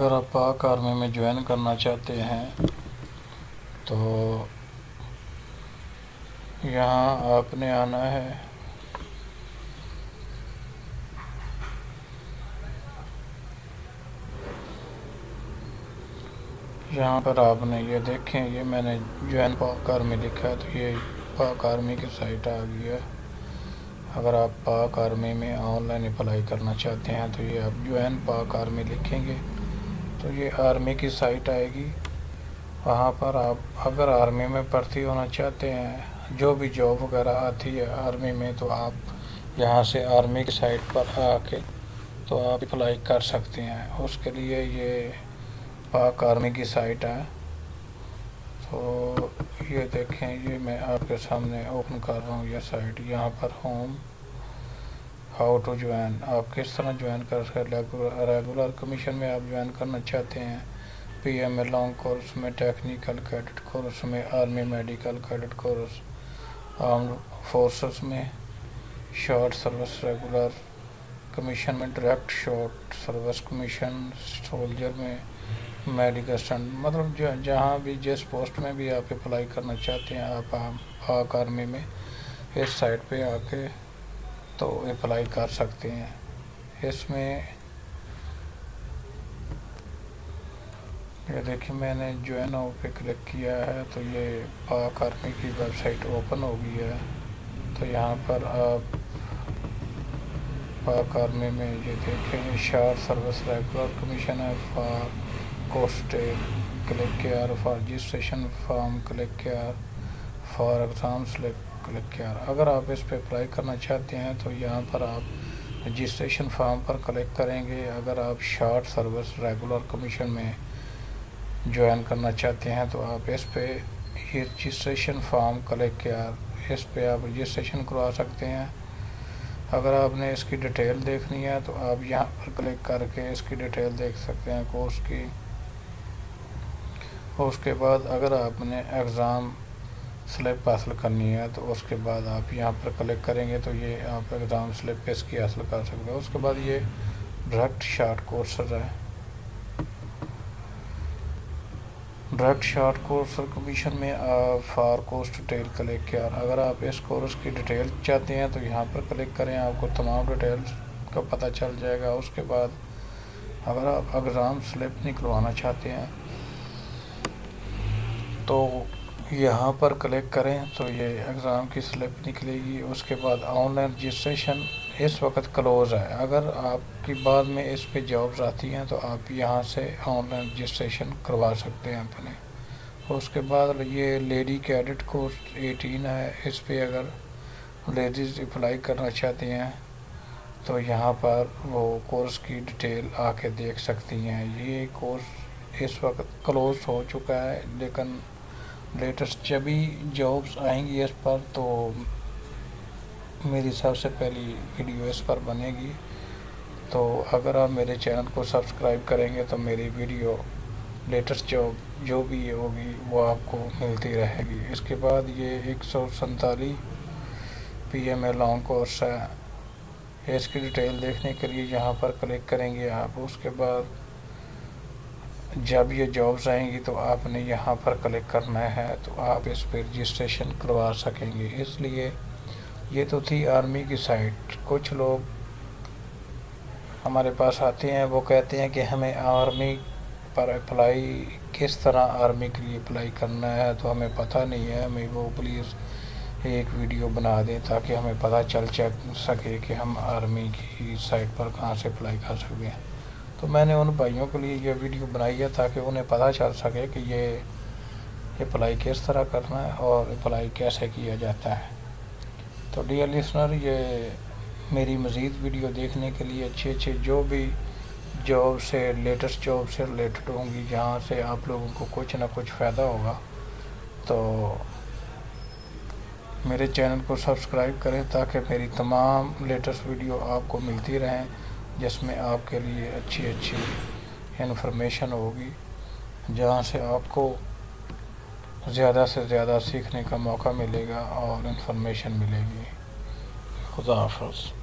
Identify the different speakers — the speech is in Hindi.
Speaker 1: अगर आप पाक आर्मी में ज्वाइन करना चाहते हैं तो यहाँ आपने आना है। यहाँ पर आपने ये देखें, ये मैंने ज्वाइन पाक आर्मी लिखा है, तो ये पाक आर्मी की साइट आ गई है। अगर आप पाक आर्मी में ऑनलाइन अप्लाई करना चाहते हैं तो ये आप ज्वाइन पाक आर्मी लिखेंगे तो ये आर्मी की साइट आएगी। वहाँ पर आप अगर आर्मी में भर्ती होना चाहते हैं, जो भी जॉब वगैरह आती है आर्मी में, तो आप यहाँ से आर्मी की साइट पर आके तो आप अप्लाई कर सकते हैं। उसके लिए ये पाक आर्मी की साइट है। तो ये देखें, ये मैं आपके सामने ओपन कर रहा हूँ ये साइट। यहाँ पर होम, हाउ टू ज्वाइन, आप किस तरह ज्वाइन कर सकते। रेगुलर कमीशन में आप ज्वाइन करना चाहते हैं, PMA लॉन्ग कोर्स में, टेक्निकल कैडेट कोर्स में, army medical cadet course, armed forces में, शॉर्ट सर्विस रेगुलर कमीशन में, direct short service commission soldier में, मेडिकल स्टंट, मतलब जहाँ भी जिस पोस्ट में भी आप अप्लाई करना चाहते हैं आप पाक आर्मी में इस साइट पे आके तो अप्लाई कर सकते हैं। इसमें ये देखिए, मैंने ज्वाइन नाउ पे क्लिक किया है तो ये पाक आर्मी की वेबसाइट ओपन हो गई है। तो यहाँ पर आप पाक आर्मी में ये देखें, शॉर्ट सर्विस रेगुलर कमीशन है, for cost click here, for registration form click here, for exam slip click here. अगर आप इस पर अप्लाई करना चाहते हैं तो यहाँ पर आप रजिस्ट्रेशन फॉर्म पर क्लिक करेंगे। अगर आप शॉर्ट सर्विस रेगुलर कमीशन में ज्वाइन करना चाहते हैं तो आप इस पे ये रजिस्ट्रेशन फॉर्म क्लिक केयर, इस पे आप रजिस्ट्रेशन करवा सकते हैं। अगर आपने इसकी डिटेल देखनी है तो आप यहाँ पर क्लिक करके इसकी डिटेल देख सकते हैं कोर्स की। उसके बाद अगर आपने एग्ज़ाम स्लिप हासिल करनी है तो उसके बाद आप यहाँ पर क्लिक करेंगे तो ये आप एग्ज़ाम स्लिप इसकी हासिल कर सकते हैं। उसके बाद ये डायरेक्ट शॉर्ट कोर्स है, डायरेक्ट शॉर्ट कोर्स कमीशन में फॉर कोर्स डिटेल क्लिक किया। अगर आप इस कोर्स की डिटेल चाहते हैं तो यहाँ पर क्लिक करें, आपको तमाम डिटेल्स का पता चल जाएगा। उसके बाद अगर आप एग्ज़ाम स्लिप निकलवाना चाहते हैं तो यहाँ पर क्लिक करें तो ये एग्ज़ाम की स्लिप निकलेगी। उसके बाद ऑनलाइन रजिस्ट्रेशन इस वक्त क्लोज़ है। अगर आपकी बाद में इस पे जॉब्स आती हैं तो आप यहाँ से ऑनलाइन रजिस्ट्रेशन करवा सकते हैं अपने। उसके बाद ये लेडी कैडेट कोर्स 18 है, इस पे अगर लेडीज़ अप्लाई करना चाहती हैं तो यहाँ पर वो कोर्स की डिटेल आके देख सकती हैं। ये कोर्स इस वक्त क्लोज़ हो चुका है, लेकिन लेटेस्ट जब भी जॉब्स आएंगी इस पर तो मेरी सबसे पहली वीडियो इस पर बनेगी। तो अगर आप मेरे चैनल को सब्सक्राइब करेंगे तो मेरी वीडियो लेटेस्ट जॉब जो भी होगी वो आपको मिलती रहेगी। इसके बाद ये 147 PMA लॉन्ग कोर्स है, इसकी डिटेल देखने के लिए यहाँ पर क्लिक करेंगे आप। उसके बाद जब ये जॉब्स आएंगी तो आपने यहाँ पर क्लिक करना है तो आप इस पर रजिस्ट्रेशन करवा सकेंगे। इसलिए ये तो थी आर्मी की साइट। कुछ लोग हमारे पास आते हैं, वो कहते हैं कि हमें आर्मी पर अप्लाई किस तरह आर्मी के लिए अप्लाई करना है तो हमें पता नहीं है। हमें वो प्लीज़ एक वीडियो बना दें ताकि हमें पता चल सके कि हम आर्मी की साइट पर कहाँ से अप्लाई कर सकते हैं। तो मैंने उन भाइयों के लिए ये वीडियो बनाई है ताकि उन्हें पता चल सके कि ये अप्लाई किस तरह करना है और अप्लाई कैसे किया जाता है। तो डियर लिसनर, ये मेरी मज़ीद वीडियो देखने के लिए अच्छे जो भी जॉब से लेटेस्ट जॉब से रिलेटेड होंगी, जहाँ से आप लोगों को कुछ ना कुछ फ़ायदा होगा, तो मेरे चैनल को सब्सक्राइब करें ताकि मेरी तमाम लेटेस्ट वीडियो आपको मिलती रहें, जिसमें आपके लिए अच्छी इन्फॉर्मेशन होगी, जहाँ से आपको ज़्यादा से ज़्यादा सीखने का मौका मिलेगा और इन्फॉर्मेशन मिलेगी। खुदा हाफ़िज़।